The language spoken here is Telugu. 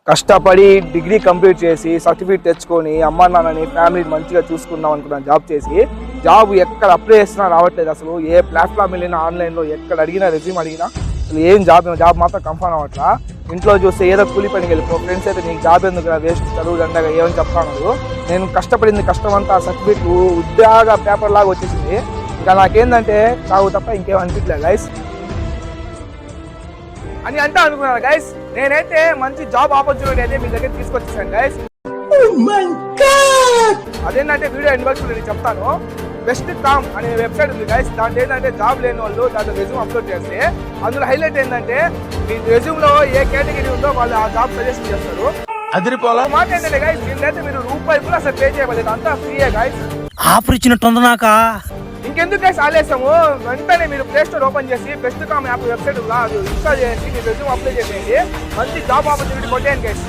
కష్టపడి డిగ్రీ కంప్లీట్ చేసి సర్టిఫికేట్ తెచ్చుకొని అమ్మ నాన్నని ఫ్యామిలీని మంచిగా చూసుకుందాం అనుకున్నాను జాబ్ చేసి. జాబ్ ఎక్కడ అప్లై చేసినా రావట్లేదు. అసలు ఏ ప్లాట్ఫామ్ వెళ్ళినా ఆన్లైన్లో ఎక్కడ అడిగినా రెజ్యూమ్ అడిగినా అసలు ఏం జాబ్ మాత్రం కన్ఫర్మ్ అవ్వట్లా. ఇంట్లో చూస్తే ఏదో కూలి పనికి వెళ్ళిపో, ఫ్రెండ్స్ అయితే నీకు జాబ్ ఎందుకు వేస్ట్ చదువు దండగా ఏమని చెప్తాను. నేను కష్టపడింది కష్టమంతా సర్టిఫికేట్ ఉద్యోగ పేపర్ లాగా వచ్చేసింది. ఇంకా నాకేందంటే చావు తప్ప ఇంకేం అనిపించలేదు గైస్ అని అంటా అనుకున్నాను గైస్. నేనైతే మంచి జాబ్ ఆపర్చునిటీ అయితే మీ దగ్గర తీసుకొచ్చేసాను గైస్. అదేంటంటే వీడియో ఇన్వెస్ట్ నేను చెప్తాను. బెస్ట్ కామ్ అనే వెబ్సైట్ ఉంది గైస్. దాంట్లో ఏంటంటే జాబ్ లేని వాళ్ళు దాంట్లో రెజ్యూమ్ అప్లోడ్ చేస్తే అందులో హైలైట్ ఏంటంటే మీ రెజ్యూమ్ లో ఏ కేటగిరీ ఉందో వాళ్ళు ఆ జాబ్ సజెస్ట్ చేస్తారు. అదిరిపోలా మాట ఏంటంటే గైస్, దీనికైతే మీరు రూపాయి కూడా అసలు పే చేయలేదు, అంతా ఫ్రీయే గైస్. ఆఫర్ ఇచ్చినట్టుంది నాక. ఇంకెందుకు గైస్ ఆలస్యము, వెంటనే మీరు ప్లే స్టోర్ ఓపెన్ చేసి best com app website install చేసి మీ రెజ్యూమ్ అప్లై చేసేయండి. మంచి జాబ్ ఆపర్చునిటీ కొట్టేయండి గైస్.